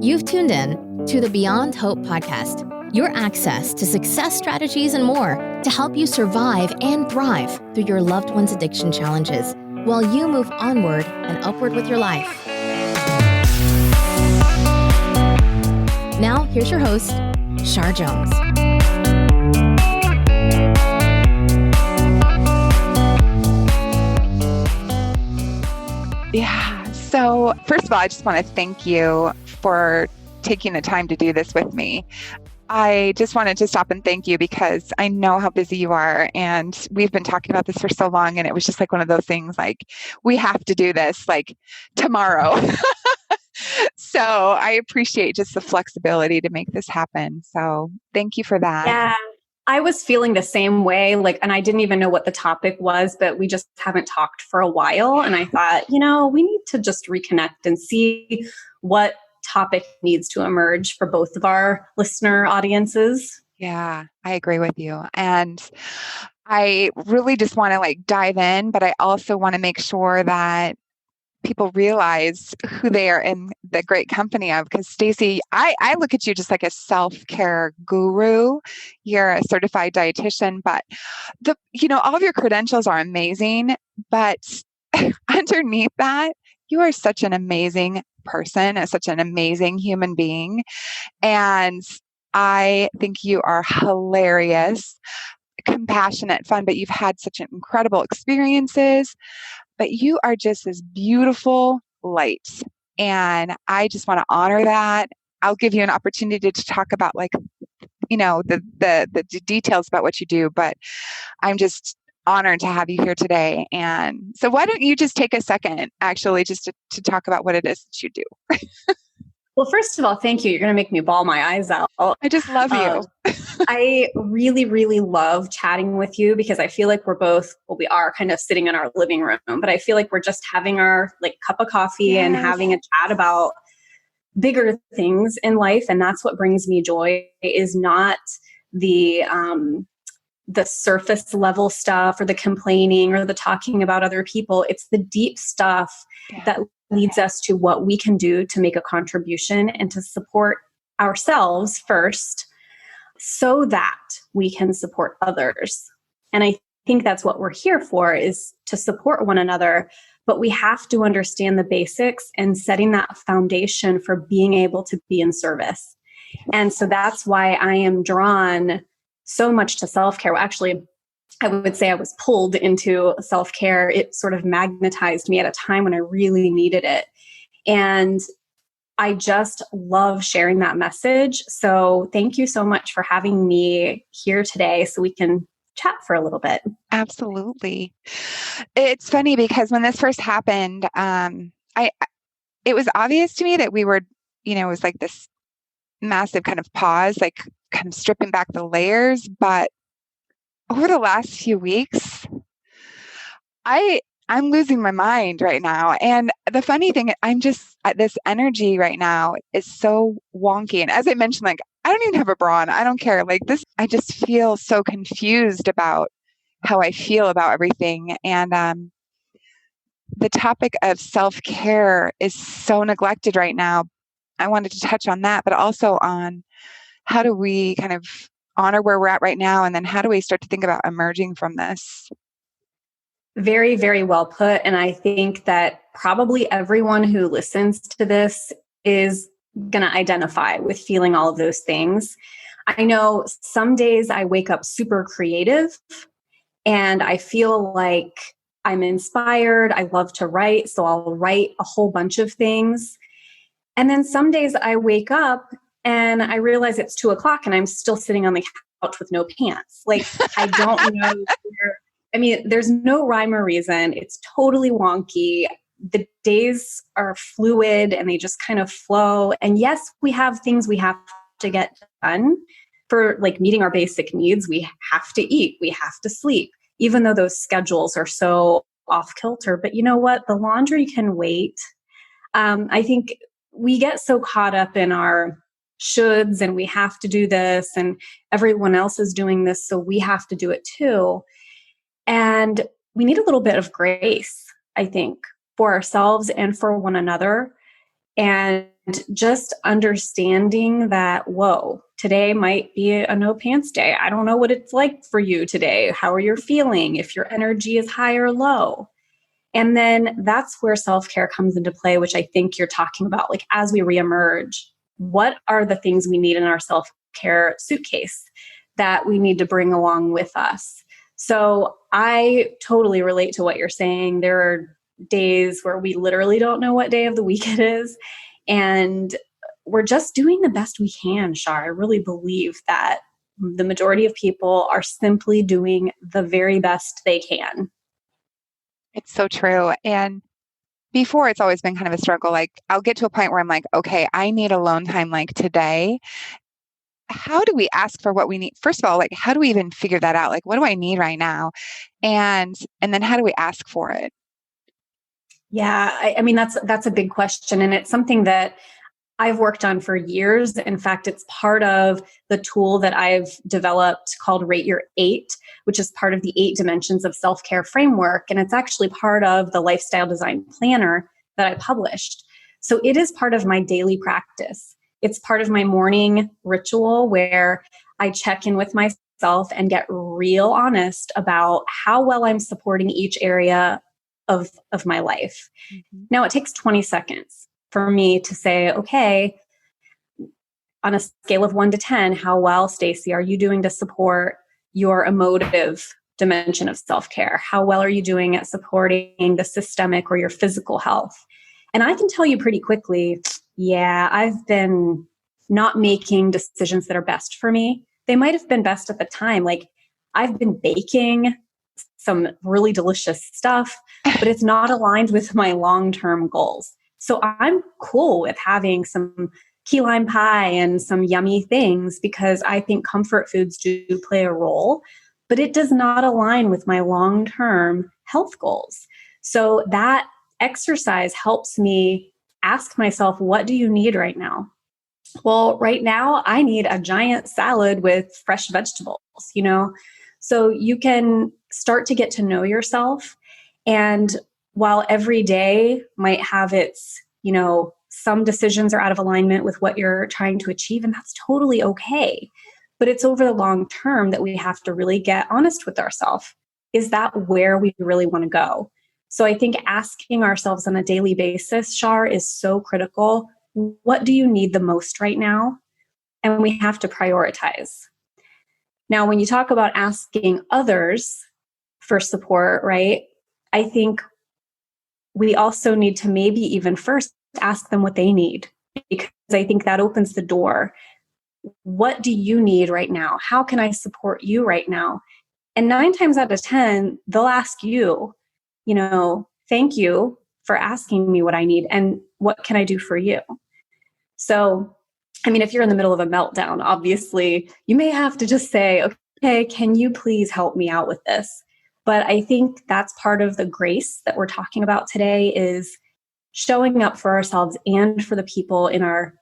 You've tuned in to the Beyond Hope podcast, your access to success strategies and more to help you survive and thrive through your loved one's addiction challenges while you move onward and upward with your life. Now, here's your host, Shar Jones. Yeah. So first of all, I just want to thank you for taking the time to do this with me. I just wanted to stop and thank you because I know how busy you are, and we've been talking about this for so long, and it was just like one of those things like, we have to do this like tomorrow. So I appreciate just the flexibility to make this happen. So thank you for that. Yeah, I was feeling the same way. And I didn't even know what the topic was, but we just haven't talked for a while. And I thought, we need to just reconnect and see what topic needs to emerge for both of our listener audiences. Yeah, I agree with you. And I really just want to dive in, but I also want to make sure that people realize who they are in the great company of. Because Stacy, I look at you just like a self-care guru. You're a certified dietitian, but all of your credentials are amazing. But underneath that, you are such an amazing person and such an amazing human being. And I think you are hilarious, compassionate, fun, but you've had such incredible experiences. But you are just this beautiful light. And I just want to honor that. I'll give you an opportunity to talk about the details about what you do, but I'm just honored to have you here today. And so why don't you just take a second actually just to talk about what it is that you do? Well, first of all, thank you. You're going to make me bawl my eyes out. I just love you. I really, really love chatting with you because I feel like we are kind of sitting in our living room, but I feel like we're just having our cup of coffee and having a chat about bigger things in life. And that's what brings me joy, is not the surface level stuff or the complaining or the talking about other people. It's the deep stuff that leads us to what we can do to make a contribution and to support ourselves first so that we can support others. And I think that's what we're here for, is to support one another. But we have to understand the basics and setting that foundation for being able to be in service. And so that's why I am drawn so much to self-care. Well, actually, I would say I was pulled into self-care. It sort of magnetized me at a time when I really needed it. And I just love sharing that message. So thank you so much for having me here today so we can chat for a little bit. Absolutely. It's funny because when this first happened, it was obvious to me that we were, it was like this massive kind of pause, kind of stripping back the layers. But over the last few weeks, I'm losing my mind right now. And the funny thing, this energy right now is so wonky. And as I mentioned, I don't even have a bra on. I don't care. I just feel so confused about how I feel about everything. And the topic of self-care is so neglected right now. I wanted to touch on that, but also on how do we kind of honor where we're at right now, and then how do we start to think about emerging from this? Very, very well put. And I think that probably everyone who listens to this is going to identify with feeling all of those things. I know some days I wake up super creative and I feel like I'm inspired. I love to write, so I'll write a whole bunch of things. And then some days I wake up and I realize it's 2:00 and I'm still sitting on the couch with no pants. I don't know there's no rhyme or reason. It's totally wonky. The days are fluid and they just kind of flow. And yes, we have things we have to get done for meeting our basic needs. We have to eat. We have to sleep, even though those schedules are so off kilter. But you know what? The laundry can wait. I think we get so caught up in our shoulds and we have to do this and everyone else is doing this, so we have to do it too. And we need a little bit of grace, I think, for ourselves and for one another. And just understanding that, whoa, today might be a no pants day. I don't know what it's like for you today. How are you feeling? If your energy is high or low. And then that's where self-care comes into play, which I think you're talking about. Like, as we reemerge, what are the things we need in our self-care suitcase that we need to bring along with us? So I totally relate to what you're saying. There are days where we literally don't know what day of the week it is. And we're just doing the best we can, Shar. I really believe that the majority of people are simply doing the very best they can. It's so true. And before, it's always been kind of a struggle. Like, I'll get to a point where I'm like, okay, I need alone time like today. How do we ask for what we need? First of all, like, how do we even figure that out? Like, what do I need right now? And then how do we ask for it? Yeah, I mean, that's a big question. And it's something that I've worked on for years. In fact, it's part of the tool that I've developed called Rate Your 8, which is part of the 8 dimensions of self-care framework. And it's actually part of the lifestyle design planner that I published. So it is part of my daily practice. It's part of my morning ritual where I check in with myself and get real honest about how well I'm supporting each area of my life. Mm-hmm. Now, it takes 20 seconds for me to say, okay, on a scale of 1 to 10, how well, Stacy, are you doing to support your emotive dimension of self-care? How well are you doing at supporting the systemic or your physical health? And I can tell you pretty quickly, yeah, I've been not making decisions that are best for me. They might have been best at the time. Like, I've been baking some really delicious stuff, but it's not aligned with my long-term goals. So I'm cool with having some key lime pie and some yummy things because I think comfort foods do play a role, but it does not align with my long-term health goals. So that exercise helps me ask myself, what do you need right now? Well, right now I need a giant salad with fresh vegetables, So you can start to get to know yourself. And while every day might have its, some decisions are out of alignment with what you're trying to achieve, and that's totally okay. But it's over the long term that we have to really get honest with ourselves. Is that where we really want to go? So I think asking ourselves on a daily basis, Shar, is so critical. What do you need the most right now? And we have to prioritize. Now, when you talk about asking others for support, right, I think we also need to maybe even first ask them what they need, because I think that opens the door. What do you need right now? How can I support you right now? And 9 times out of 10, they'll ask you, thank you for asking me what I need and what can I do for you? So, I mean, if you're in the middle of a meltdown, obviously, you may have to just say, okay, can you please help me out with this? But I think that's part of the grace that we're talking about today, is showing up for ourselves and for the people in our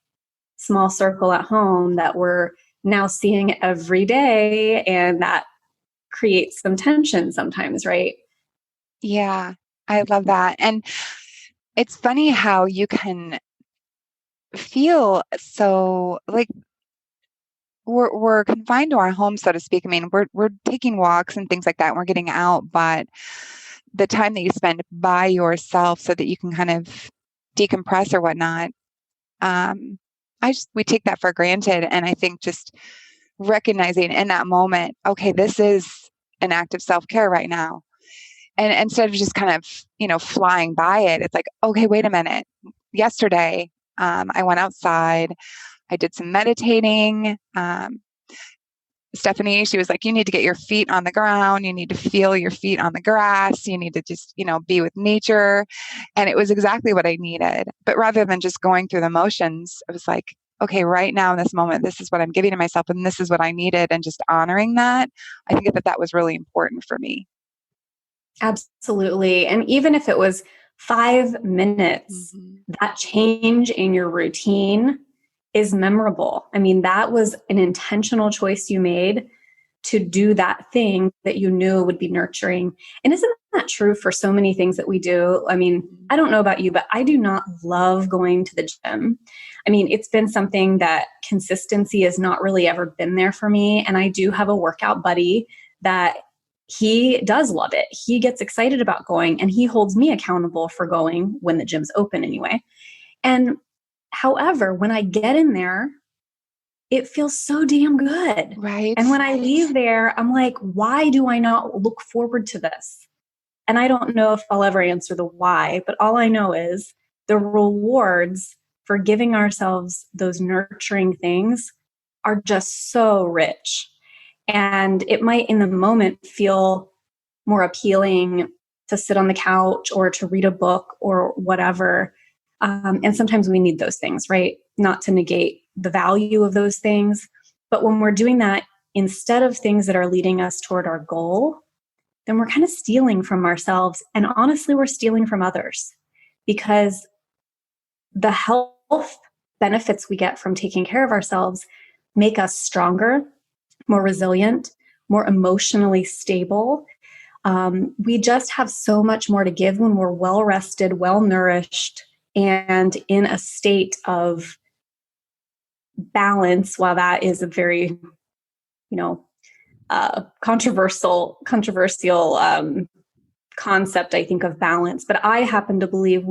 small circle at home that we're now seeing every day. And that creates some tension sometimes, right? Yeah, I love that. And it's funny how you can feel so like we're confined to our home, so to speak. I mean, we're taking walks and things like that, and we're getting out, but the time that you spend by yourself so that you can kind of decompress or whatnot, we take that for granted. And I think just recognizing in that moment, okay, this is an act of self-care right now. And instead of just kind of, flying by it, it's like, okay, wait a minute. Yesterday, I went outside. I did some meditating. Stephanie, she was like, you need to get your feet on the ground. You need to feel your feet on the grass. You need to just, be with nature. And it was exactly what I needed. But rather than just going through the motions, I was like, okay, right now in this moment, this is what I'm giving to myself and this is what I needed. And just honoring that, I think that was really important for me. Absolutely. And even if it was 5 minutes, that change in your routine is memorable. I mean, that was an intentional choice you made to do that thing that you knew would be nurturing. And isn't that true for so many things that we do? I mean, I don't know about you, but I do not love going to the gym. I mean, it's been something that consistency has not really ever been there for me. And I do have a workout buddy that he does love it. He gets excited about going and he holds me accountable for going when the gym's open anyway. And however, when I get in there, it feels so damn good. Right. And when I leave there, I'm like, why do I not look forward to this? And I don't know if I'll ever answer the why, but all I know is the rewards for giving ourselves those nurturing things are just so rich. And it might in the moment feel more appealing to sit on the couch or to read a book or whatever. And sometimes we need those things, right? Not to negate the value of those things. But when we're doing that, instead of things that are leading us toward our goal, then we're kind of stealing from ourselves. And honestly, we're stealing from others because the health benefits we get from taking care of ourselves make us stronger, more resilient, more emotionally stable. We just have so much more to give when we're well rested, well nourished, and in a state of balance. While that is a very, controversial concept, I think, of balance. But I happen to believe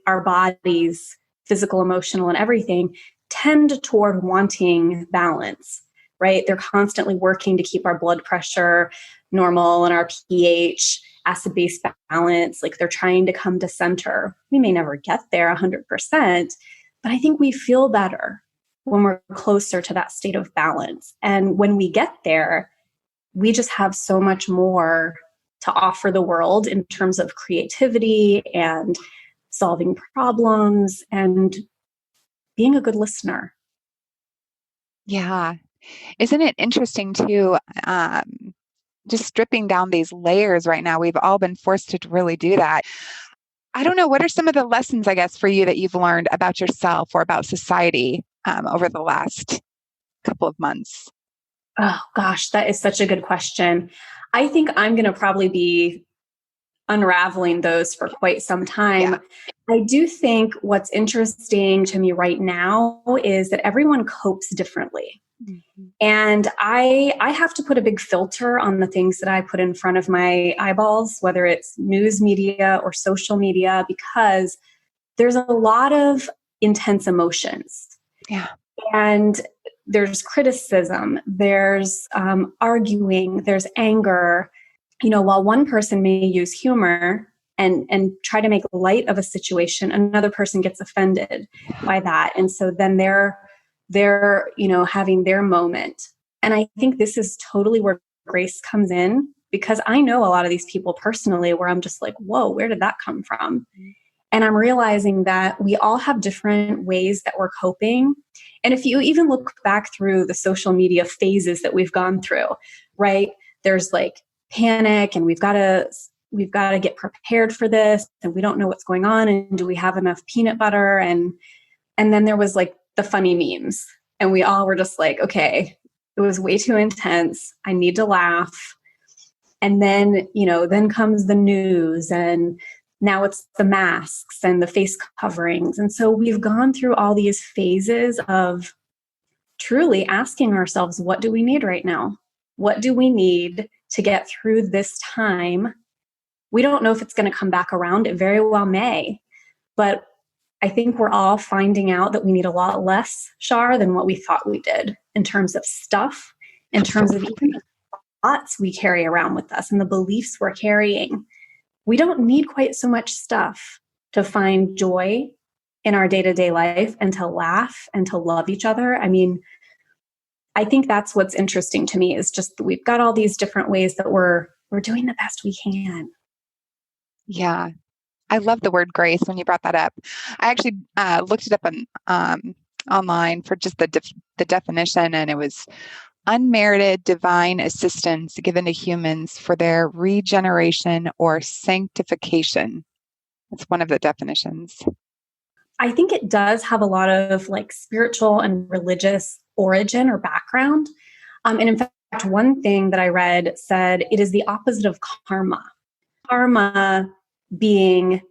our bodies, physical, emotional, and everything, tend toward wanting balance, right? They're constantly working to keep our blood pressure normal and our pH, acid-base balance. Like they're trying to come to center. We may never get there 100%, but I think we feel better when we're closer to that state of balance. And when we get there, we just have so much more to offer the world in terms of creativity and solving problems and being a good listener. Yeah. Isn't it interesting too? Just stripping down these layers right now, we've all been forced to really do that. I don't know. What are some of the lessons, I guess, for you that you've learned about yourself or about society over the last couple of months? Oh, gosh, that is such a good question. I think I'm going to probably be unraveling those for quite some time. Yeah. I do think what's interesting to me right now is that everyone copes differently. Mm-hmm. And I have to put a big filter on the things that I put in front of my eyeballs, whether it's news media or social media, because there's a lot of intense emotions. Yeah. And there's criticism, there's arguing, there's anger. While one person may use humor and try to make light of a situation, another person gets offended by that. And so then they're having their moment. And I think this is totally where grace comes in, because I know a lot of these people personally where I'm just like, whoa, where did that come from? And I'm realizing that we all have different ways that we're coping. And if you even look back through the social media phases that we've gone through, right? There's like panic and we've got to get prepared for this, and we don't know what's going on, and do we have enough peanut butter? And then there was like the funny memes, and we all were just like, okay, it was way too intense. I need to laugh. And then, then comes the news, and now it's the masks and the face coverings. And so we've gone through all these phases of truly asking ourselves, what do we need right now? What do we need to get through this time? We don't know if it's going to come back around. It very well may. But I think we're all finding out that we need a lot less, Shar, than what we thought we did in terms of stuff, in terms of even the thoughts we carry around with us and the beliefs we're carrying. We don't need quite so much stuff to find joy in our day-to-day life and to laugh and to love each other. I mean, I think that's what's interesting to me, is just that we've got all these different ways that we're doing the best we can. Yeah. I love the word grace when you brought that up. I actually looked it up on online for just the definition, and it was unmerited divine assistance given to humans for their regeneration or sanctification. That's one of the definitions. I think it does have a lot of like spiritual and religious origin or background. And in fact, one thing that I read said it is the opposite of karma. Karma being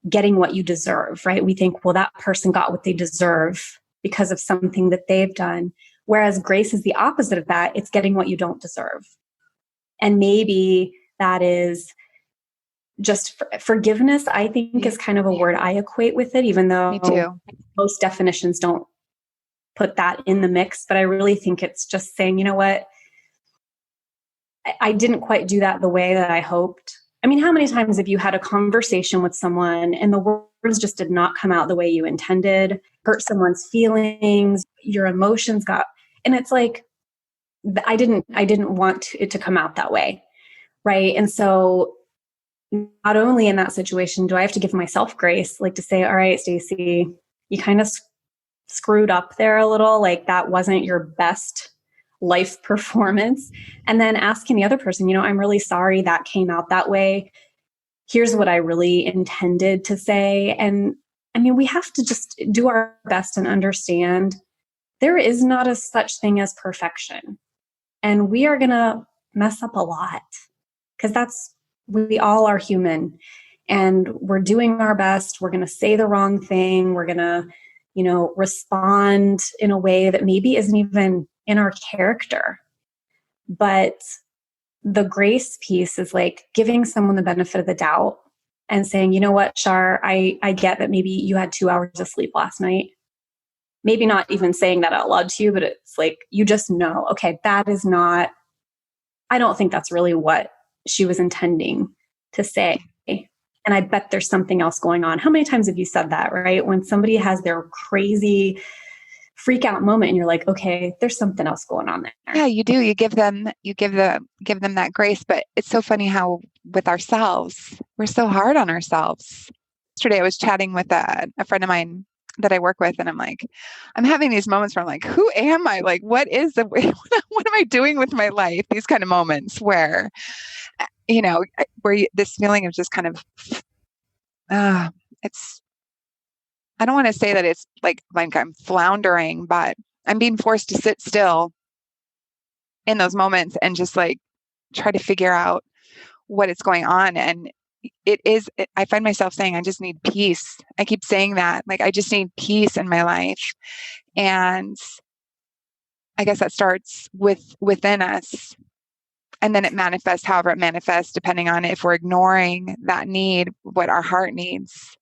getting what you deserve, right? We think, well, that person got what they deserve because of something that they've done. Whereas grace is the opposite of that. It's getting what you don't deserve. And maybe that is just forgiveness, I think, is kind of a word I equate with it, even though Me too. most definitions don't put that in the mix. But I really think it's just saying, you know what? I didn't quite do that the way that I hoped. I mean, how many times have you had a conversation with someone and the words just did not come out the way you intended, hurt someone's feelings, your emotions got, and it's like, I didn't want it to come out that way. Right. And so not only in that situation, do I have to give myself grace, like to say, all right, Stacy, you kind of screwed up there a little, like that wasn't your best life performance. And then asking the other person, I'm really sorry that came out that way. Here's what I really intended to say. And I mean, we have to just do our best and understand there is not a such thing as perfection. And we are going to mess up a lot because we all are human and we're doing our best. We're going to say the wrong thing. We're going to, respond in a way that maybe isn't even in our character. But the grace piece is like giving someone the benefit of the doubt and saying, you know what, Shar, I get that maybe you had 2 hours of sleep last night. Maybe not even saying that out loud to you, but it's like, you just know, okay, that is not, I don't think that's really what she was intending to say. And I bet there's something else going on. How many times have you said that, right? When somebody has their crazy freak out moment and you're like, okay, there's something else going on there. Yeah, you do. You give them that grace. But it's so funny how with ourselves, we're so hard on ourselves. Yesterday I was chatting with a friend of mine that I work with, and I'm having these moments where I'm like, who am I? Like, what am I doing with my life? These kind of moments where, this feeling of just kind of, it's, I don't want to say that it's like I'm floundering, but I'm being forced to sit still in those moments and just like try to figure out what is going on. And I find myself saying, I just need peace. I keep saying that, like, I just need peace in my life. And I guess that starts within us. And then it manifests however it manifests, depending on if we're ignoring that need, what our heart needs.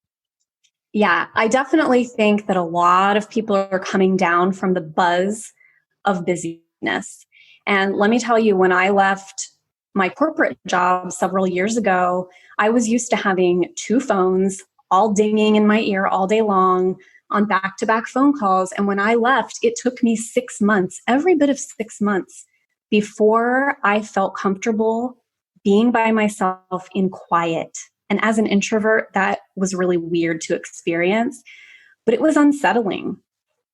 Yeah, I definitely think that a lot of people are coming down from the buzz of busyness. And let me tell you, when I left my corporate job several years ago, I was used to having 2 phones all dinging in my ear all day long on back-to-back phone calls. And when I left, it took me 6 months, every bit of 6 months, before I felt comfortable being by myself in quiet. And as an introvert, that was really weird to experience, but it was unsettling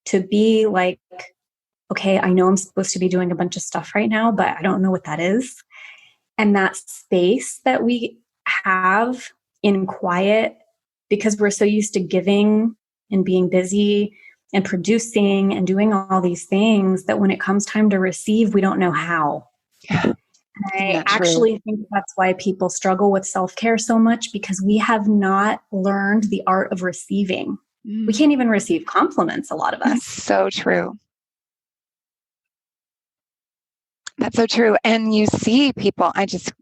to be like, okay, I know I'm supposed to be doing a bunch of stuff right now, but I don't know what that is. And that space that we have in quiet, because we're so used to giving and being busy and producing and doing all these things, that when it comes time to receive, we don't know how. Yeah. I actually think that's why people struggle with self-care so much, because we have not learned the art of receiving. We can't even receive compliments, a lot of us. That's so true. That's so true. And you see people, I sense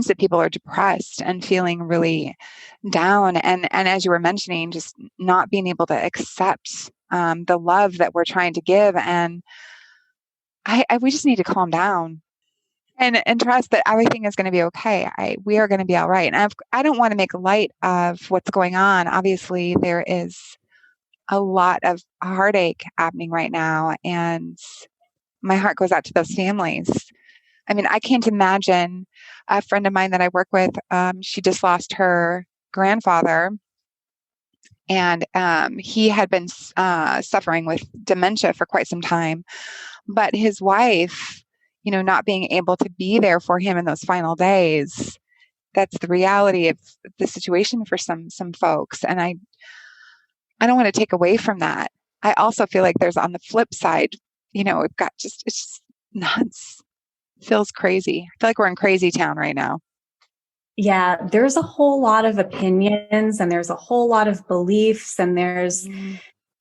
that people are depressed and feeling really down. And as you were mentioning, just not being able to accept the love that we're trying to give. And we just need to calm down and trust that everything is going to be okay. We are going to be all right. And I don't want to make light of what's going on. Obviously, there is a lot of heartache happening right now. And my heart goes out to those families. I mean, I can't imagine. A friend of mine that I work with, she just lost her grandfather. And he had been suffering with dementia for quite some time. But his wife, not being able to be there for him in those final days, that's the reality of the situation for some folks. And I don't want to take away from that. I also feel like there's, on the flip side, we've got it's just nuts. Feels crazy. I feel like we're in crazy town right now. Yeah, there's a whole lot of opinions and there's a whole lot of beliefs and there's,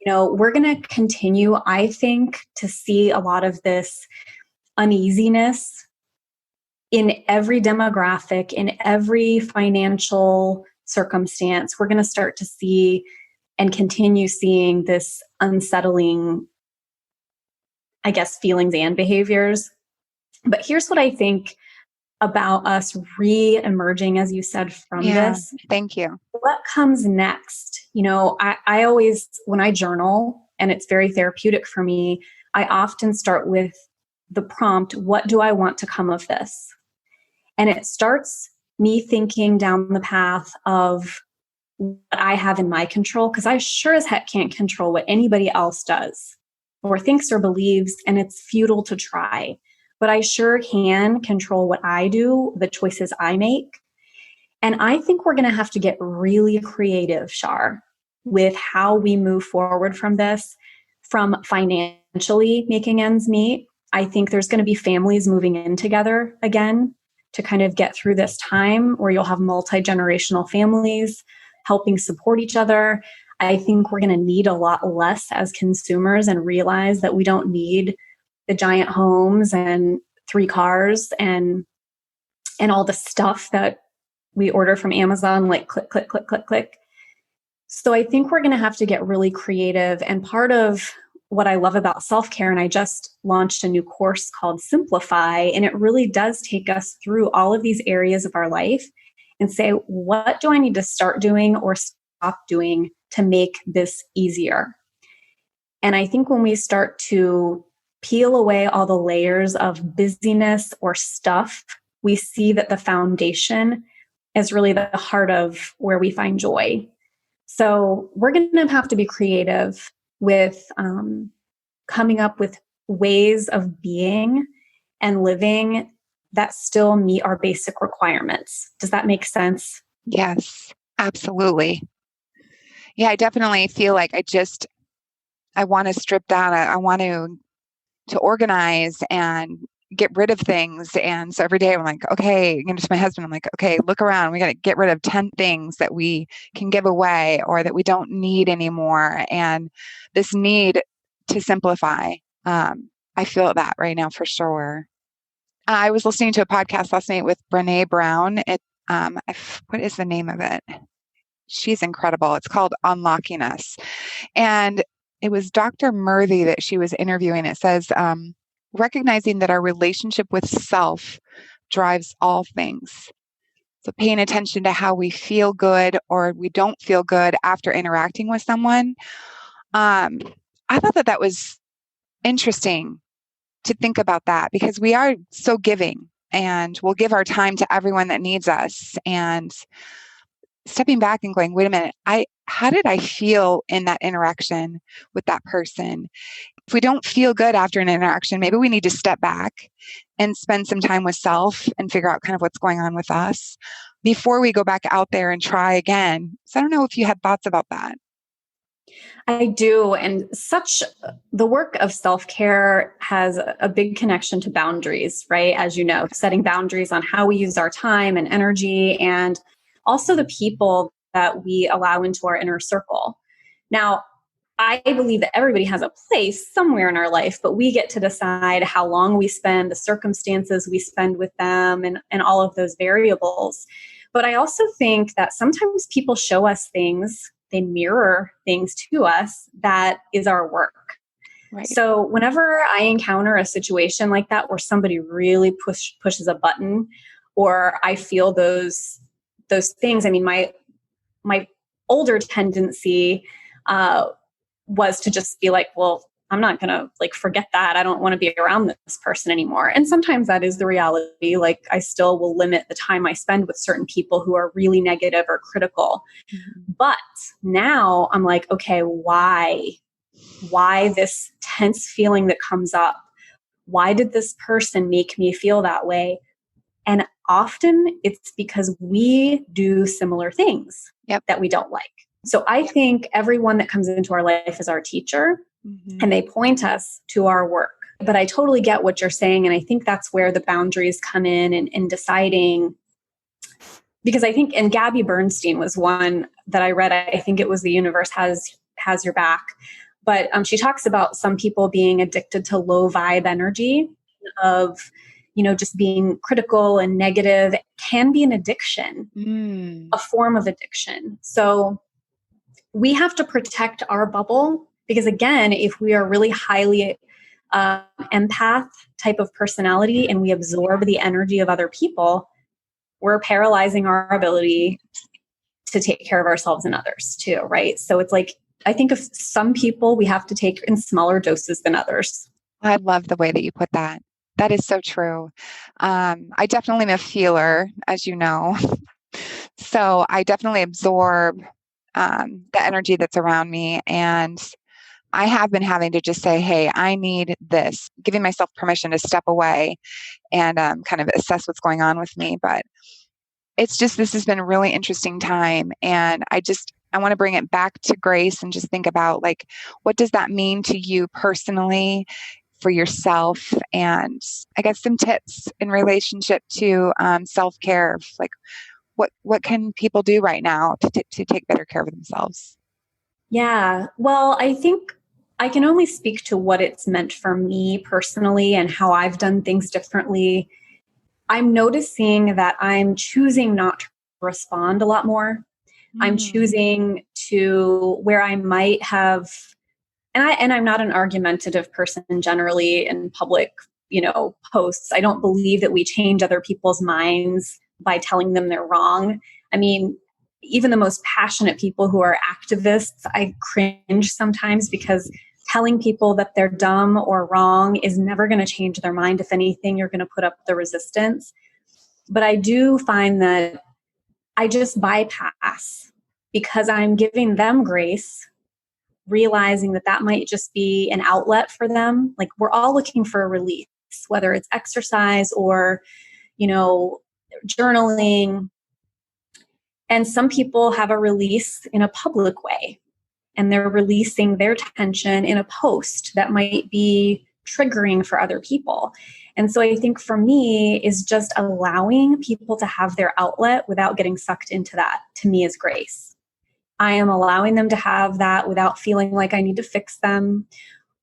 we're going to continue, I think, to see a lot of this uneasiness in every demographic, in every financial circumstance. We're going to start to see and continue seeing this unsettling, I guess, feelings and behaviors. But here's what I think about us re-emerging, as you said, from this. Thank you. What comes next? I always, when I journal, and it's very therapeutic for me, I often start with the prompt, what do I want to come of this? And it starts me thinking down the path of what I have in my control, because I sure as heck can't control what anybody else does or thinks or believes, and it's futile to try. But I sure can control what I do, the choices I make. And I think we're going to have to get really creative, Shar, with how we move forward from this, from financially making ends meet. I think there's going to be families moving in together again to kind of get through this time where you'll have multi-generational families helping support each other. I think we're going to need a lot less as consumers and realize that we don't need the giant homes and 3 cars and all the stuff that we order from Amazon, like click, click, click, click, click. So I think we're going to have to get really creative. And part of what I love about self-care, and I just launched a new course called Simplify, and it really does take us through all of these areas of our life and say, what do I need to start doing or stop doing to make this easier? And I think when we start to peel away all the layers of busyness or stuff, we see that the foundation is really the heart of where we find joy. So we're going to have to be creative with coming up with ways of being and living that still meet our basic requirements. Does that make sense? Yes, absolutely. Yeah, I definitely feel like I want to strip down. I want to organize and get rid of things. And so every day I'm like, okay, to my husband, I'm like, okay, look around. We got to get rid of 10 things that we can give away or that we don't need anymore. And this need to simplify, I feel that right now for sure. I was listening to a podcast last night with Brene Brown. What is the name of it? She's incredible. It's called Unlocking Us. And it was Dr. Murthy that she was interviewing. It says, recognizing that our relationship with self drives all things. So paying attention to how we feel good or we don't feel good after interacting with someone. I thought that was interesting to think about that because we are so giving and we'll give our time to everyone that needs us. And stepping back and going, wait a minute, how did I feel in that interaction with that person? If we don't feel good after an interaction, maybe we need to step back and spend some time with self and figure out kind of what's going on with us before we go back out there and try again. So I don't know if you had thoughts about that. I do. And the work of self-care has a big connection to boundaries, right? As you know, setting boundaries on how we use our time and energy and also the people that we allow into our inner circle. Now, I believe that everybody has a place somewhere in our life, but we get to decide how long we spend, the circumstances we spend with them, and all of those variables. But I also think that sometimes people show us things, they mirror things to us that is our work. Right. So whenever I encounter a situation like that where somebody really pushes a button or I feel those things, I mean, my older tendency was to just be like, well, I'm not going to forget that. I don't want to be around this person anymore. And sometimes that is the reality. I still will limit the time I spend with certain people who are really negative or critical. Mm-hmm. But now I'm like, okay, why this tense feeling that comes up? Why did this person make me feel that way? And often it's because we do similar things that we don't like. So I think everyone that comes into our life is our teacher, mm-hmm. and they point us to our work. But I totally get what you're saying. And I think that's where the boundaries come in deciding, because I think, and Gabby Bernstein was one that I read. I think it was The Universe Has Your Back. But she talks about some people being addicted to low vibe energy of, just being critical and negative. It can be an addiction, a form of addiction. So we have to protect our bubble, because again, if we are really highly empath type of personality and we absorb the energy of other people, we're paralyzing our ability to take care of ourselves and others too, right? So it's like, I think of some people we have to take in smaller doses than others. I love the way that you put that. That is so true. I definitely am a feeler, as you know. So I definitely absorb the energy that's around me. And I have been having to just say, hey, I need this, giving myself permission to step away and kind of assess what's going on with me. But it's just, this has been a really interesting time. And I want to bring it back to Grace and just think about, like, what does that mean to you personally, for yourself? And I guess some tips in relationship to self-care, like what can people do right now to take better care of themselves? Yeah. Well, I think I can only speak to what it's meant for me personally and how I've done things differently. I'm noticing that I'm choosing not to respond a lot more. I'm choosing to, where I might have, and I'm not an argumentative person generally in public, posts. I don't believe that we change other people's minds by telling them they're wrong. I mean, even the most passionate people who are activists, I cringe sometimes, because telling people that they're dumb or wrong is never going to change their mind. If anything, you're going to put up the resistance. But I do find that I just bypass, because I'm giving them grace, realizing that that might just be an outlet for them. Like, we're all looking for a release, whether it's exercise or, journaling. And some people have a release in a public way, and they're releasing their tension in a post that might be triggering for other people. And so I think for me is just allowing people to have their outlet without getting sucked into that, to me, is grace. I am allowing them to have that without feeling like I need to fix them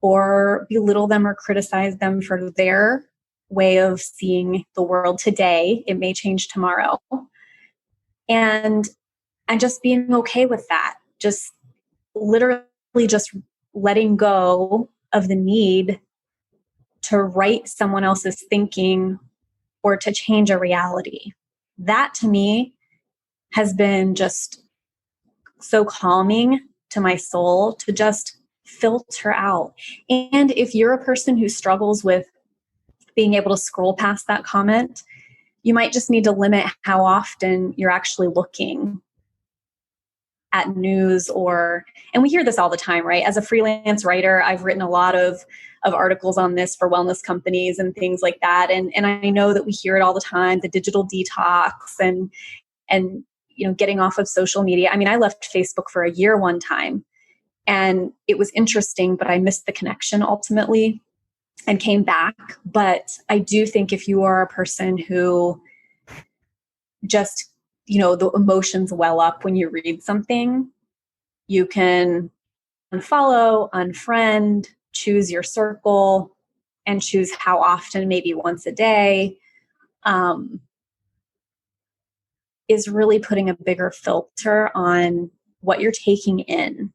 or belittle them or criticize them for their way of seeing the world today. It may change tomorrow. And just being okay with that. Just literally just letting go of the need to write someone else's thinking or to change a reality. That to me has been just so calming to my soul, to just filter out. And if you're a person who struggles with being able to scroll past that comment, you might just need to limit how often you're actually looking at news and we hear this all the time, right? As a freelance writer, I've written a lot of articles on this for wellness companies and things like that. And I know that we hear it all the time, the digital detox and getting off of social media. I mean, I left Facebook for a year one time, and it was interesting, but I missed the connection ultimately and came back. But I do think if you are a person who just the emotions well up when you read something, you can unfollow, unfriend, choose your circle, and choose how often, maybe once a day, is really putting a bigger filter on what you're taking in.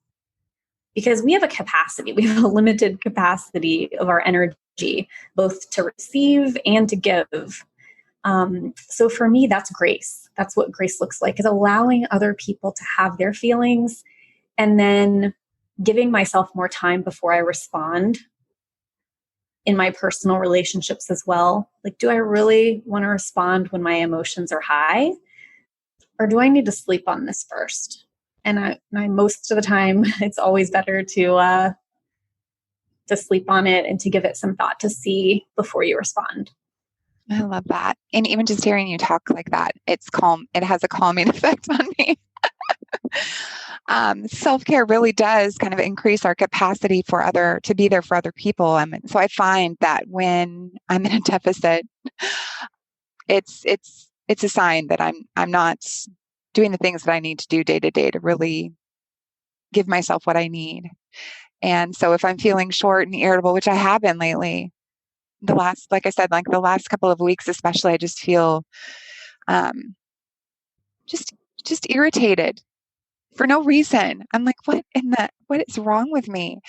Because we have a limited capacity of our energy, both to receive and to give. So for me, that's grace. That's what grace looks like, is allowing other people to have their feelings and then giving myself more time before I respond in my personal relationships as well. Like, do I really want to respond when my emotions are high? Or do I need to sleep on this first? And I most of the time, it's always better to sleep on it and to give it some thought to see before you respond. I love that. And even just hearing you talk like that, it's calm. It has a calming effect on me. Self-care really does kind of increase our capacity to be there for other people. So I find that when I'm in a deficit, it's a sign that I'm not doing the things that I need to do day to day to really give myself what I need. And so if I'm feeling short and irritable, which I have been lately, like I said, like the last couple of weeks, especially, I just feel, um, just, just irritated for no reason. I'm like, what is wrong with me?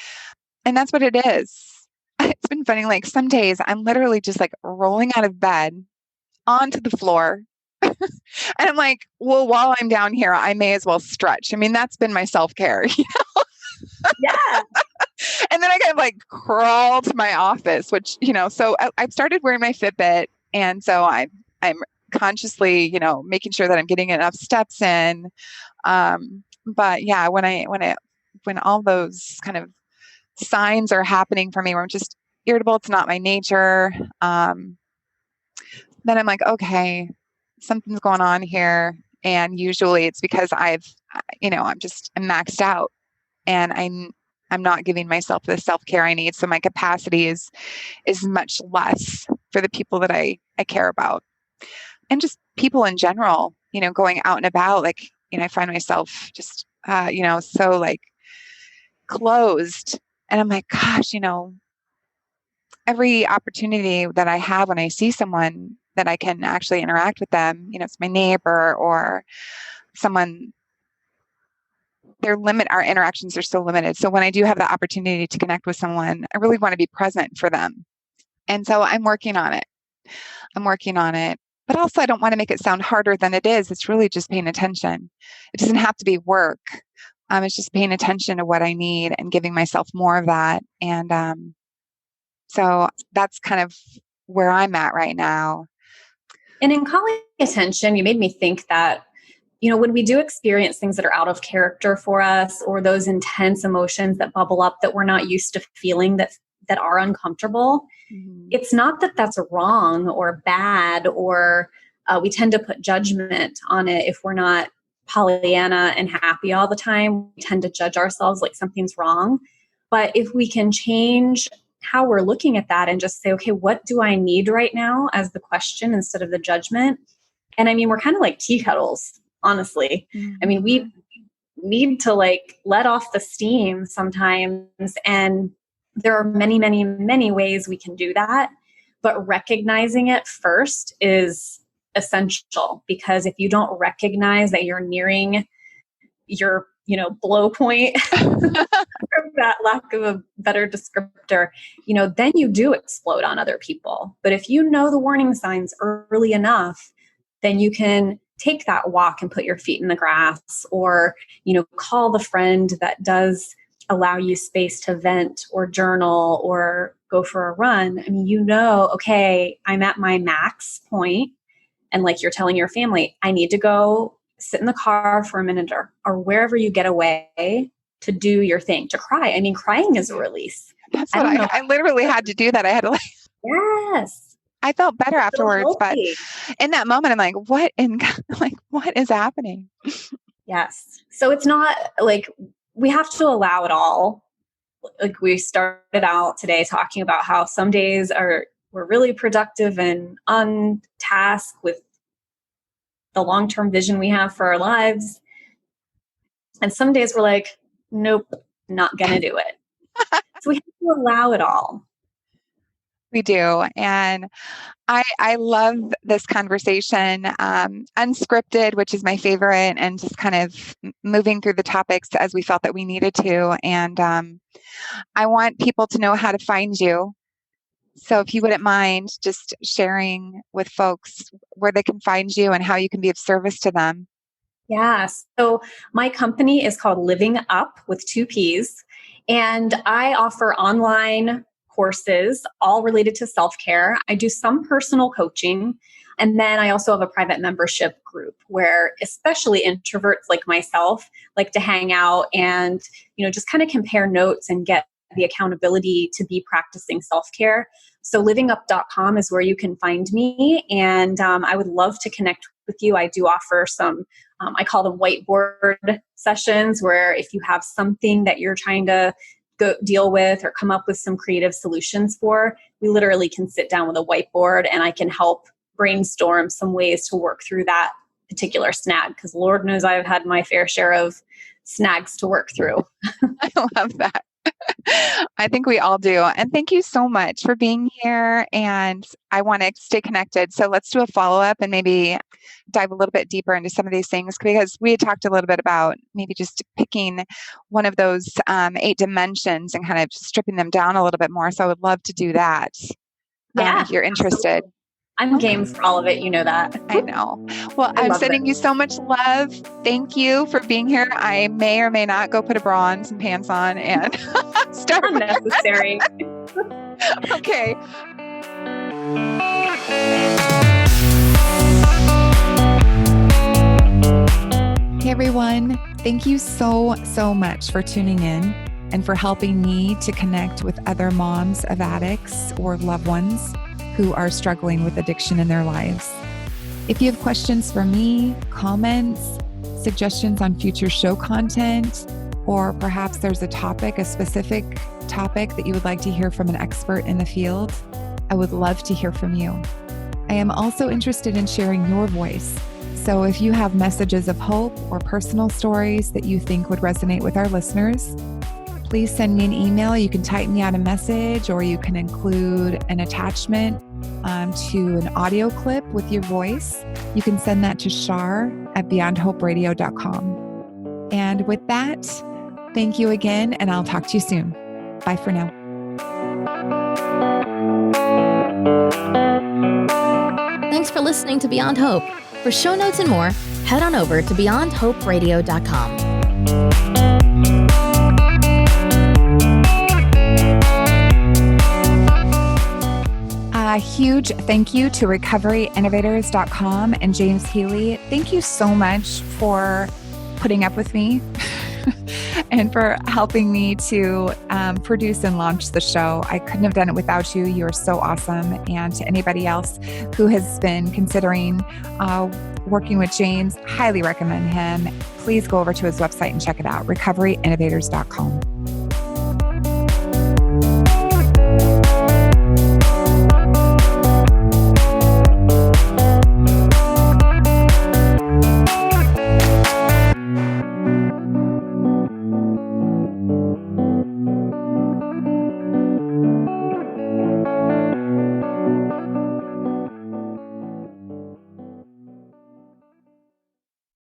And that's what it is. It's been funny. Like some days I'm literally just like rolling out of bed onto the floor. And I'm like, well, while I'm down here, I may as well stretch. I mean, that's been my self-care. Yeah. And then I kind of like crawl to my office, which, so I've started wearing my Fitbit. And so I'm consciously, making sure that I'm getting enough steps in. But yeah, when all those kind of signs are happening for me where I'm just irritable, it's not my nature. Then I'm like, okay, something's going on here. And usually it's because I'm maxed out and I'm not giving myself the self-care I need. So my capacity is much less for the people that I care about. And just people in general, going out and about, like, I find myself just, so like closed. And I'm like, gosh, every opportunity that I have when I see someone that I can actually interact with them, it's my neighbor or someone, our interactions are so limited. So when I do have the opportunity to connect with someone, I really want to be present for them. And so I'm working on it. But also I don't want to make it sound harder than it is. It's really just paying attention. It doesn't have to be work. It's just paying attention to what I need and giving myself more of that. And so that's kind of where I'm at right now. And in calling attention, you made me think that, when we do experience things that are out of character for us, or those intense emotions that bubble up that we're not used to feeling that are uncomfortable, it's not that that's wrong or bad, or we tend to put judgment on it if we're not Pollyanna and happy all the time. We tend to judge ourselves like something's wrong. But if we can change how we're looking at that and just say, okay, what do I need right now as the question instead of the judgment? And I mean, we're kind of like tea kettles, honestly. I mean, we need to like let off the steam sometimes. And there are many, many, many ways we can do that. But recognizing it first is essential, because if you don't recognize that you're nearing your, blow point, that lack of a better descriptor, then you do explode on other people. But if you know the warning signs early enough, then you can take that walk and put your feet in the grass, or, call the friend that does allow you space to vent or journal or go for a run. I mean, okay, I'm at my max point. And like you're telling your family, I need to go sit in the car for a minute or wherever you get away to do your thing, to cry. I mean, crying is a release. That's what I literally had to do that. I had to Yes. I felt better It's afterwards, so but in that moment, I'm like, what is happening? Yes. So it's not like we have to allow it all. Like we started out today talking about how some days we're really productive and on task with the long-term vision we have for our lives. And some days we're like, nope, not going to do it. So we have to allow it all. We do. And I love this conversation, unscripted, which is my favorite, and just kind of moving through the topics as we felt that we needed to. And I want people to know how to find you. So if you wouldn't mind just sharing with folks where they can find you and how you can be of service to them. Yeah. So my company is called Living Up with 2 P's. And I offer online courses, all related to self-care. I do some personal coaching. And then I also have a private membership group where especially introverts like myself like to hang out and, just kind of compare notes and get the accountability to be practicing self-care. So livingup.com is where you can find me. And I would love to connect with you. I do offer some I call them whiteboard sessions, where if you have something that you're trying to go deal with or come up with some creative solutions for, we literally can sit down with a whiteboard and I can help brainstorm some ways to work through that particular snag, because Lord knows I've had my fair share of snags to work through. I love that. I think we all do. And thank you so much for being here. And I want to stay connected. So let's do a follow-up and maybe dive a little bit deeper into some of these things, because we had talked a little bit about maybe just picking one of those 8 dimensions and kind of stripping them down a little bit more. So I would love to do that. Yeah, if you're interested. Absolutely. I'm game for all of it. You know that. I know. Well, I'm sending you so much love. Thank you for being here. I may or may not go put a bra on, some pants on, and start. Unnecessary. Okay. Hey, everyone. Thank you so much for tuning in and for helping me to connect with other moms of addicts or loved ones who are struggling with addiction in their lives. If you have questions for me, comments, suggestions on future show content, or perhaps there's a specific topic that you would like to hear from an expert in the field, I would love to hear from you. I am also interested in sharing your voice. So if you have messages of hope or personal stories that you think would resonate with our listeners, please send me an email. You can type me out a message, or you can include an attachment to an audio clip with your voice. You can send that to shar@beyondhoperadio.com. And with that, thank you again, and I'll talk to you soon. Bye for now. Thanks for listening to Beyond Hope. For show notes and more, head on over to beyondhoperadio.com. A huge thank you to recoveryinnovators.com and James Healy. Thank you so much for putting up with me and for helping me to produce and launch the show. I couldn't have done it without you. You are so awesome. And to anybody else who has been considering working with James, highly recommend him. Please go over to his website and check it out, recoveryinnovators.com.